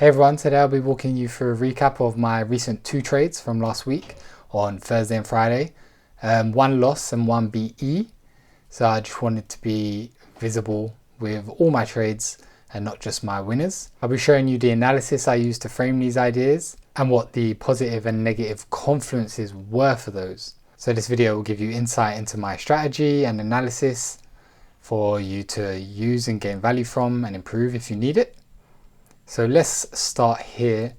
Hey everyone, today I'll be walking you through a recap of my recent two trades from last week on Thursday and Friday. One loss and one BE. So I just wanted to be visible with all my trades and not just my winners. I'll be showing you the analysis I used to frame these ideas and what the positive and negative confluences were for those. So this video will give you insight into my strategy and analysis for you to use and gain value from and improve if you need it. So let's start here.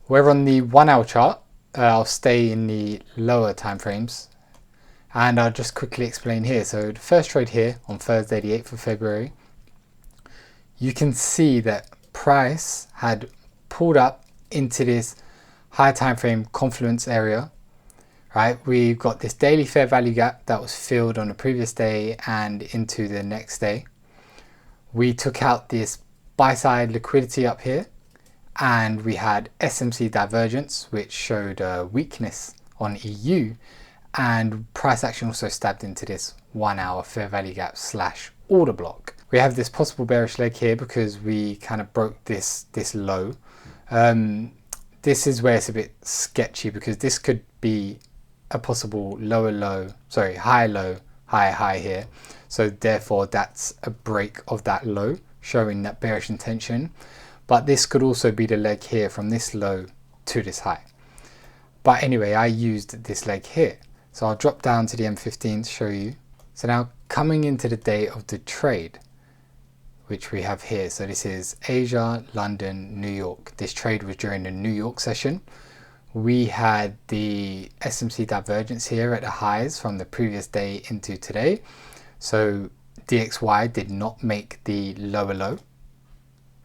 We're on the 1 hour chart. I'll stay in the lower time frames and I'll just quickly explain here. So the first trade here on Thursday the 8th of February, you can see that price had pulled up into this high time frame confluence area, right? We've got this daily fair value gap that was filled on the previous day and into the next day. We took out this buy side liquidity up here and we had SMC divergence, which showed a weakness on EU, and price action also stabbed into this 1 hour fair value gap slash order block. We have this possible bearish leg here because we kind of broke this low. This is where it's a bit sketchy because this could be a possible high low, high high here. So therefore that's a break of that low, showing that bearish intention. But this could also be the leg here from this low to this high. But anyway, I used this leg here. So I'll drop down to the M15 to show you. So now coming into the day of the trade, which we have here. So this is Asia, London, New York. This trade was during the New York session. We had the SMC divergence here at the highs from the previous day into today. So DXY did not make the lower low,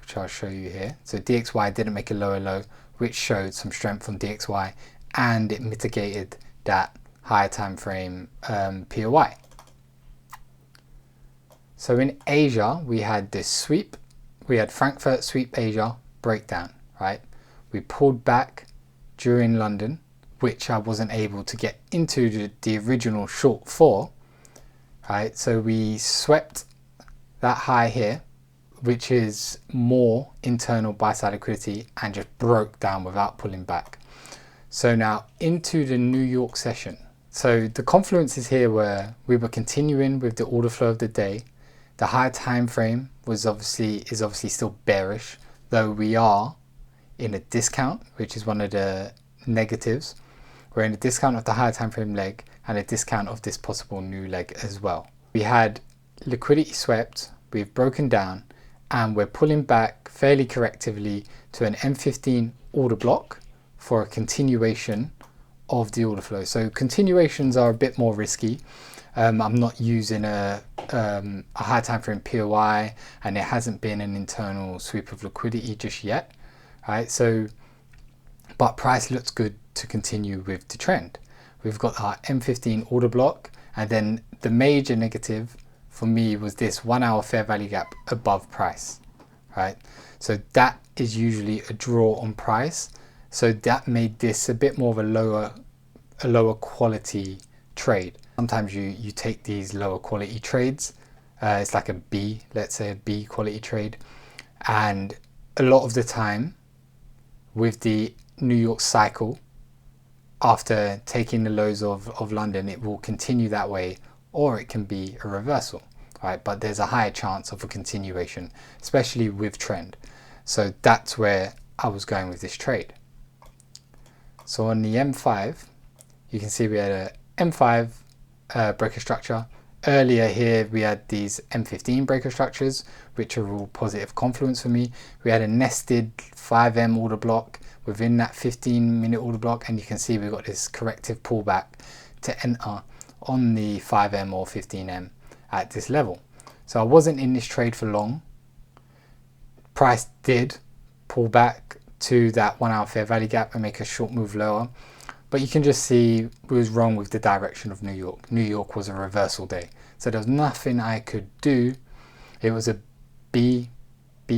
which I'll show you here. So DXY didn't make a lower low, which showed some strength from DXY, and it mitigated that higher time frame POI. So in Asia, we had this sweep. We had Frankfurt sweep Asia breakdown, right? We pulled back during London, which I wasn't able to get into the original short for, right? So we swept that high here, which is more internal buy side liquidity, and just broke down without pulling back. So now into the New York session. So the confluences here were we were continuing with the order flow of the day. The higher time frame is obviously still bearish, though we are in a discount, which is one of the negatives. We're in a discount of the higher time frame leg and a discount of this possible new leg as well. We had liquidity swept, we've broken down, and we're pulling back fairly correctively to an M15 order block for a continuation of the order flow. So continuations are a bit more risky. I'm not using a high time frame POI, and there hasn't been an internal sweep of liquidity just yet, right? So, but price looks good to continue with the trend. We've got our M15 order block, and then the major negative for me was this 1 hour fair value gap above price, right? So that is usually a draw on price. So that made this a bit more of a lower quality trade. Sometimes you take these lower quality trades. It's like a B, let's say a B quality trade. And a lot of the time with the New York cycle, after taking the lows of London, it will continue that way, or it can be a reversal, right? But there's a higher chance of a continuation, especially with trend. So that's where I was going with this trade. So on the M5, you can see we had a M5 breaker structure. Earlier here we had these M15 breaker structures, which are all positive confluence for me. We had a nested 5M order block within that 15-minute order block, and you can see we've got this corrective pullback to enter on the 5M or 15M at this level. So I wasn't in this trade for long. Price did pull back to that 1 hour fair value gap and make a short move lower, but you can just see we was wrong with the direction of New York. New York was a reversal day, so there was nothing I could do. It was a B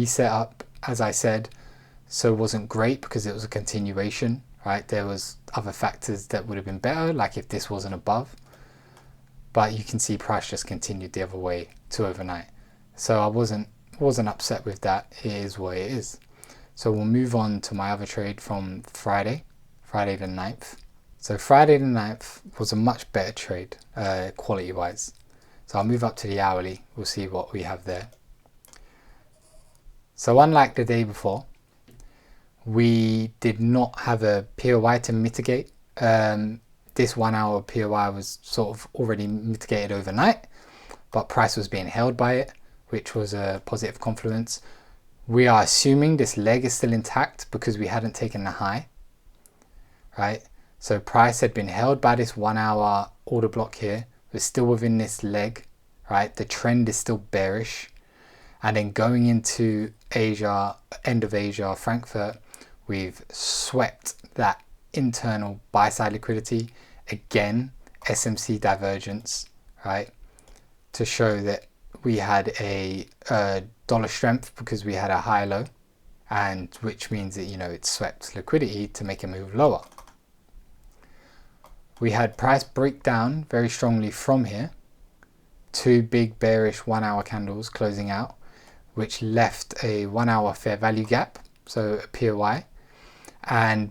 setup, as I said, so it wasn't great because it was a continuation, right? There was other factors that would have been better, like if this wasn't above, but you can see price just continued the other way to overnight. So I wasn't upset with that. It is what it is. So we'll move on to my other trade from Friday the 9th. So Friday the 9th was a much better trade quality wise. So I'll move up to the hourly, we'll see what we have there. So unlike the day before, we did not have a POI to mitigate. This 1 hour POI was sort of already mitigated overnight, but price was being held by it, which was a positive confluence. We are assuming this leg is still intact because we hadn't taken the high, right? So price had been held by this 1 hour order block here. We're still within this leg, right? The trend is still bearish. And then going into Asia, end of Asia, Frankfurt, we've swept that internal buy side liquidity. Again, SMC divergence, right? To show that we had a dollar strength because we had a high low, and which means that, it swept liquidity to make it move lower. We had price break down very strongly from here. Two big bearish 1 hour candles closing out, which left a 1 hour fair value gap, so a POI. And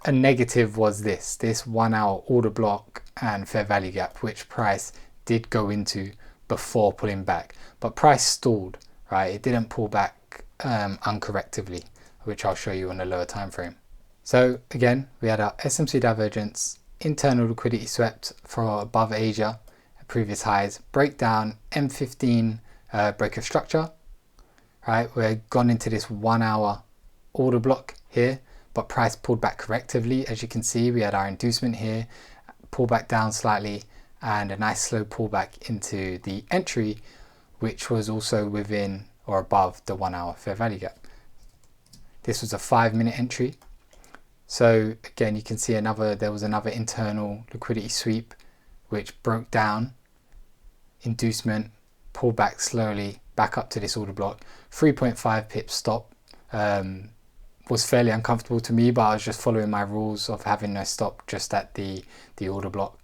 a negative was this 1 hour order block and fair value gap, which price did go into before pulling back. But price stalled, right? It didn't pull back uncorrectively, which I'll show you on a lower time frame. So again, we had our SMC divergence, internal liquidity swept for above Asia, previous highs, breakdown, M15 break of structure, right? We're gone into this 1 hour order block here, but price pulled back correctively. As you can see, we had our inducement here, pull back down slightly, and a nice slow pullback into the entry, which was also within or above the 1 hour fair value gap. This was a 5-minute entry. So again, you can see there was another internal liquidity sweep, which broke down, inducement, pull back slowly back up to this order block. 3.5 pip stop. Was fairly uncomfortable to me, but I was just following my rules of having no stop just at the order block.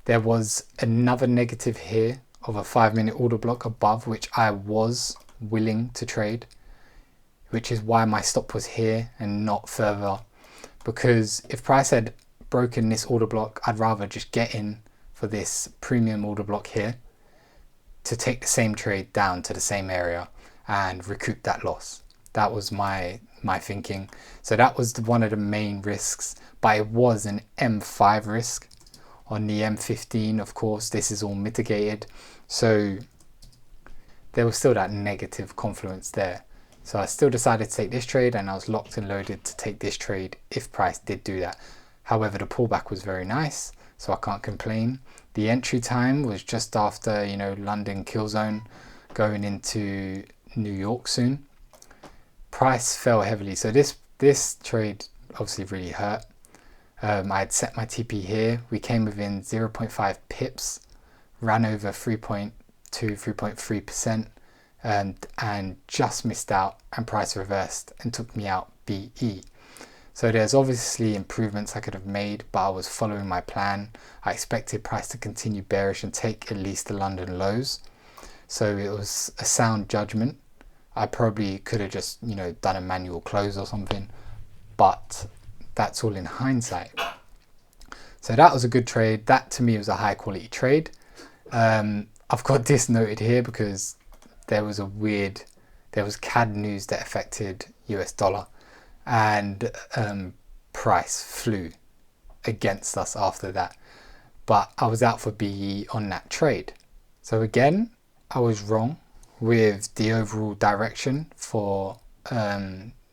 There was another negative here of a 5-minute order block above, which I was willing to trade, which is why my stop was here and not further, because if price had broken this order block, I'd rather just get in for this premium order block here to take the same trade down to the same area and recoup that loss. That was my thinking. So that was one of the main risks, but it was an M5 risk. On the M15, of course, this is all mitigated, so there was still that negative confluence there. So I still decided to take this trade, and I was locked and loaded to take this trade if price did do that. However, the pullback was very nice, so I can't complain. The entry time was just after, London kill zone, going into New York soon. Price fell heavily, so this trade obviously really hurt. I had set my TP here. We came within 0.5 pips, ran over 3.2, 3.3%, and just missed out, and price reversed and took me out BE. So there's obviously improvements I could have made, but I was following my plan. I expected price to continue bearish and take at least the London lows. So it was a sound judgment. I probably could have just, done a manual close or something, but that's all in hindsight. So that was a good trade. That to me was a high quality trade. I've got this noted here because there was CAD news that affected US dollar, and price flew against us after that. But I was out for BE on that trade. So again, I was wrong with the overall direction for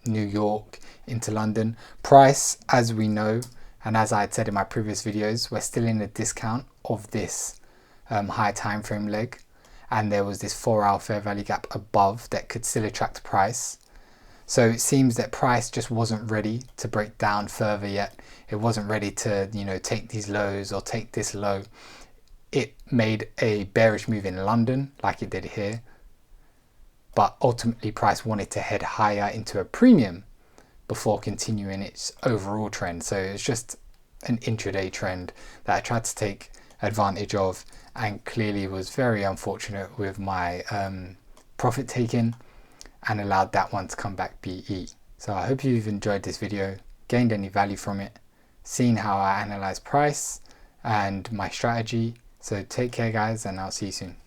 New York into London. Price, as we know, and as I had said in my previous videos, we're still in a discount of this high time frame leg, and there was this 4-hour fair value gap above that could still attract price. So it seems that price just wasn't ready to break down further yet. It wasn't ready to, take these lows or take this low. It made a bearish move in London like it did here, but ultimately price wanted to head higher into a premium before continuing its overall trend. So it's just an intraday trend that I tried to take advantage of, and clearly was very unfortunate with my profit taking, and allowed that one to come back BE. So I hope you've enjoyed this video, gained any value from it, seen how I analyze price and my strategy. So take care guys, and I'll see you soon.